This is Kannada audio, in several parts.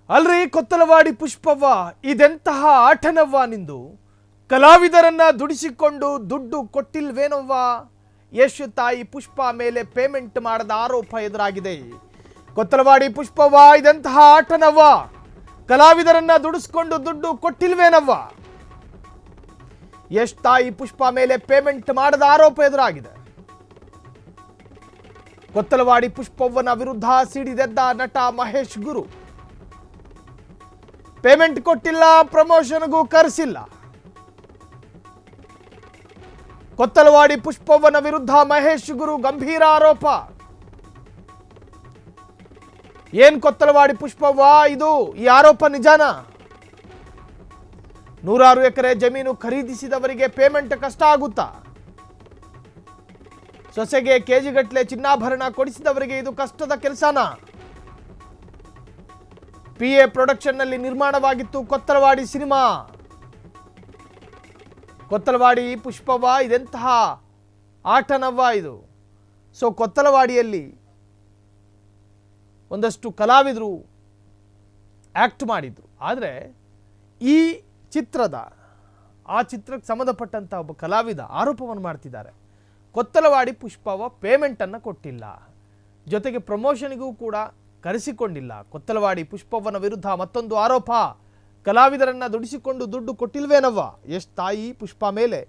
ಅಲ್ರಿ ಕೊತ್ತಲವಾಡಿ ಪುಷ್ಪವ್ವ, ಇದೆಂತಹ ಆಟನವ್ವ ನಿಂದು? ಕಲಾವಿದರನ್ನ ದುಡಿಸಿಕೊಂಡು ದುಡ್ಡು ಕೊಟ್ಟಿಲ್ವೇನವ್ವ? ಯಶ್ ತಾಯಿ ಪುಷ್ಪ ಮೇಲೆ ಪೇಮೆಂಟ್ ಮಾಡದ ಆರೋಪ ಎದುರಾಗಿದೆ. ಕೊತ್ತಲವಾಡಿ ಪುಷ್ಪವ್ವ, ಇದೆಂತಹ ಆಟನವ್ವ? ಕಲಾವಿದರನ್ನ ದುಡಿಸಿಕೊಂಡು ದುಡ್ಡು ಕೊಟ್ಟಿಲ್ವೇನವ್ವ? ಯಶ್ ತಾಯಿ ಪುಷ್ಪ ಮೇಲೆ ಪೇಮೆಂಟ್ ಮಾಡದ ಆರೋಪ ಎದುರಾಗಿದೆ. ಕೊತ್ತಲವಾಡಿ ಪುಷ್ಪವ್ವನ ವಿರುದ್ಧ ಸಿಡಿದೆದ್ದ ನಟ ಮಹೇಶ್ ಗುರು. ಪೇಮೆಂಟ್ ಕೊಟ್ಟಿಲ್ಲ, ಪ್ರಮೋಷನ್ಗೂ ಕರೆಸಿಲ್ಲ. ಕೊತ್ತಲವಾಡಿ ಪುಷ್ಪವ್ವನ ವಿರುದ್ಧ ಮಹೇಶ್ ಗುರು ಗಂಭೀರ ಆರೋಪ. ಏನ್ ಕೊತ್ತಲವಾಡಿ ಪುಷ್ಪವ್ವ, ಇದು ಈ ಆರೋಪ ನಿಜಾನಾ? 100 ಎಕರೆ ಜಮೀನು ಖರೀದಿಸಿದವರಿಗೆ ಪೇಮೆಂಟ್ ಕಷ್ಟ ಆಗುತ್ತಾ? ಸೊಸೆಗೆ ಕೆಜಿಗಟ್ಟಲೆ ಚಿನ್ನಾಭರಣ ಕೊಡಿಸಿದವರಿಗೆ ಇದು ಕಷ್ಟದ ಕೆಲಸನಾ? PA ಪ್ರೊಡಕ್ಷನ್ ನಲ್ಲಿ ನಿರ್ಮಾಣವಾಗಿತ್ತು ಕೊತ್ತಲವಾಡಿ ಸಿನಿಮಾ. ಕೊತ್ತಲವಾಡಿ ಪುಷ್ಪವ್ವ, ಇದೆಂತಹ ಆಟನವ್ವ ಇದು? ಸೊ ಕೊತ್ತಲವಾಡಿಯಲ್ಲಿ ಒಂದಷ್ಟು ಕಲಾವಿದರು ಆಕ್ಟ್ ಮಾಡಿದ್ರು. ಆದರೆ ಈ ಚಿತ್ರಕ್ಕೆ ಸಂಬಂಧಪಟ್ಟಂತ ಒಬ್ಬ ಕಲಾವಿದ ಆರೋಪವನ್ನು ಮಾಡ್ತಿದ್ದಾರೆ. ಕೊತ್ತಲವಾಡಿ ಪುಷ್ಪವ್ವ ಪೇಮೆಂಟನ್ನು ಕೊಟ್ಟಿಲ್ಲ, ಜೊತೆಗೆ ಪ್ರಮೋಷನ್ಗೂ ಕೂಡ ಕರೆಸಿಕೊಂಡಿಲ್ಲ. ಕೊತ್ತಲವಾಡಿ ಪುಷ್ಪವ್ವನ ವಿರುದ್ಧ ಮತ್ತೊಂದು ಆರೋಪ. ಕಲಾವಿದರನ್ನ ದುಡಿಸಿಕೊಂಡು ದುಡ್ಡು ಕೊಟ್ಟಿಲ್ವೇನವ್ವ? ಯಶ್ ತಾಯಿ ಪುಷ್ಪ ಮೇಲೆ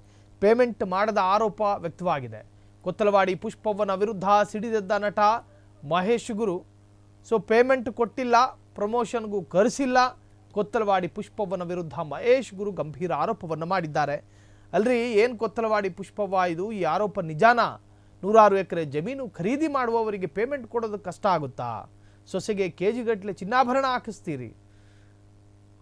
ಪೇಮೆಂಟ್ ಮಾಡದ ಆರೋಪ ವ್ಯಕ್ತವಾಗಿದೆ. ಕೊತ್ತಲವಾಡಿ ಪುಷ್ಪವ್ವನ ವಿರುದ್ಧ ಸಿಡಿದೆದ್ದ ನಟ ಮಹೇಶ್ ಗುರು. ಸೊ ಪೇಮೆಂಟ್ ಕೊಟ್ಟಿಲ್ಲ, ಪ್ರಮೋಷನ್ಗೂ ಕರೆಸಿಲ್ಲ. ಕೊತ್ತಲವಾಡಿ ಪುಷ್ಪವ್ವನ ವಿರುದ್ಧ ಮಹೇಶ್ ಗುರು ಗಂಭೀರ ಆರೋಪವನ್ನು ಮಾಡಿದ್ದಾರೆ. ಅಲ್ರಿ, ಏನು ಕೊತ್ತಲವಾಡಿ ಪುಷ್ಪವ್ವ ಇದು? ಈ ಆರೋಪ ನಿಜಾನಾ? 100 ಎಕರೆ ಜಮೀನು ಖರೀದಿ ಮಾಡುವವರಿಗೆ ಪೇಮೆಂಟ್ ಕೊಡೋದಕ್ಕೆ ಕಷ್ಟ ಆಗುತ್ತಾ? ಸೊಸೆಗೆ ಕೆಜಿಗಟ್ಟಲೆ ಚಿನ್ನಾಭರಣ ಹಾಕಿಸ್ತೀರಿ,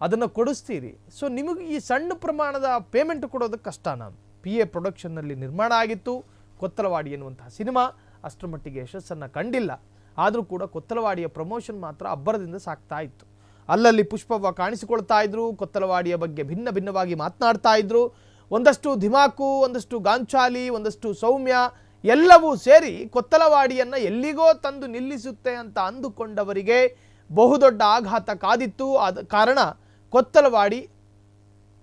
ಅದನ್ನು ಕೊಡಿಸ್ತೀರಿ. ಸೊ ನಿಮಗೆ ಈ ಸಣ್ಣ ಪ್ರಮಾಣದ ಪೇಮೆಂಟ್ ಕೊಡೋದಕ್ಕೆ ಕಷ್ಟನಾ? PA ಪ್ರೊಡಕ್ಷನ್ನಲ್ಲಿ ನಿರ್ಮಾಣ ಆಗಿತ್ತು ಕೊತ್ತಲವಾಡಿ ಎನ್ನುವಂತಹ ಸಿನಿಮಾ. ಅಷ್ಟರ ಮಟ್ಟಿಗೆ ಯಶಸ್ಸನ್ನು ಕಂಡಿಲ್ಲ. ಆದರೂ ಕೂಡ ಕೊತ್ತಲವಾಡಿಯ ಪ್ರಮೋಷನ್ ಮಾತ್ರ ಅಬ್ಬರದಿಂದ ಸಾಕ್ತಾ ಇತ್ತು. ಅಲ್ಲಲ್ಲಿ ಪುಷ್ಪವ್ವ ಕಾಣಿಸಿಕೊಳ್ತಾ ಇದ್ರು, ಕೊತ್ತಲವಾಡಿಯ ಬಗ್ಗೆ ಭಿನ್ನವಾಗಿ ಮಾತನಾಡ್ತಾ ಇದ್ರು. ಒಂದಷ್ಟು ಧಿಮಾಕು, ಒಂದಷ್ಟು ಗಾಂಚಾಲಿ, ಒಂದಷ್ಟು ಸೌಮ್ಯ ಎಲ್ಲವೂ ಸೇರಿ ಕೊತ್ತಲವಾಡಿಯನ್ನು ಎಲ್ಲಿಗೋ ತಂದು ನಿಲ್ಲಿಸುತ್ತೆ ಅಂತ ಅಂದುಕೊಂಡವರಿಗೆ ಬಹುದೊಡ್ಡ ಆಘಾತ ಕಾದಿತ್ತು. ಆದ ಕಾರಣ ಕೊತ್ತಲವಾಡಿ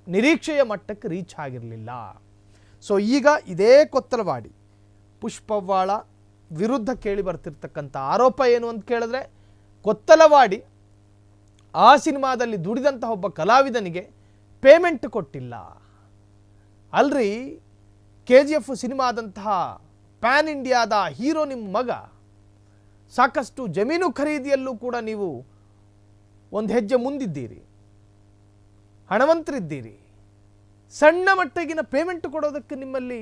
ನಿರೀಕ್ಷೆಯ ಮಟ್ಟಕ್ಕೆ ರೀಚ್ ಆಗಿರಲಿಲ್ಲ. ಸೊ ಈಗ ಇದೇ ಕೊತ್ತಲವಾಡಿ ಪುಷ್ಪವ್ವಳ ವಿರುದ್ಧ ಕೇಳಿ ಬರ್ತಿರ್ತಕ್ಕಂಥ ಆರೋಪ ಏನು ಅಂತ ಕೇಳಿದ್ರೆ, ಕೊತ್ತಲವಾಡಿ ಆ ಸಿನಿಮಾದಲ್ಲಿ ದುಡಿದಂತಹ ಒಬ್ಬ ಕಲಾವಿದನಿಗೆ ಪೇಮೆಂಟ್ ಕೊಟ್ಟಿಲ್ಲ. ಅಲ್ರಿ, KGF ಸಿನಿಮಾದಂತಹ ಪ್ಯಾನ್ ಇಂಡಿಯಾದ ಹೀರೋ ನಿಮ್ಮ ಮಗ. ಸಾಕಷ್ಟು ಜಮೀನು ಖರೀದಿಯಲ್ಲೂ ಕೂಡ ನೀವು ಒಂದು ಹೆಜ್ಜೆ ಮುಂದಿದ್ದೀರಿ, ಹಣವಂತರಿದ್ದೀರಿ. ಸಣ್ಣ ಮಟ್ಟಿಗಿನ ಪೇಮೆಂಟ್ ಕೊಡೋದಕ್ಕೆ ನಿಮ್ಮಲ್ಲಿ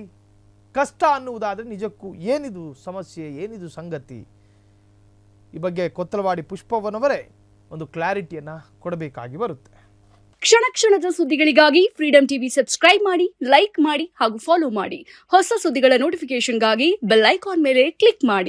ಕಷ್ಟ ಅನ್ನುವುದಾದರೆ ನಿಜಕ್ಕೂ ಏನಿದು ಸಮಸ್ಯೆ, ಏನಿದು ಸಂಗತಿ? ಈ ಬಗ್ಗೆ ಕೊತ್ತಲವಾಡಿ ಪುಷ್ಪವ್ವನವರೇ ಒಂದು ಕ್ಲಾರಿಟಿಯನ್ನು ಕೊಡಬೇಕಾಗಿ ಬರುತ್ತೆ. ಕ್ಷಣ ಕ್ಷಣದ ಸುದ್ದಿಗಳಿಗಾಗಿ ಫ್ರೀಡಂ ಟಿವಿ ಸಬ್ಸ್ಕ್ರೈಬ್ ಮಾಡಿ, ಲೈಕ್ ಮಾಡಿ ಹಾಗೂ ಫಾಲೋ ಮಾಡಿ. ಹೊಸ ಸುದ್ದಿಗಳ ನೋಟಿಫಿಕೇಶನ್ಗಾಗಿ ಬೆಲ್ ಐಕಾನ್ ಮೇಲೆ ಕ್ಲಿಕ್ ಮಾಡಿ.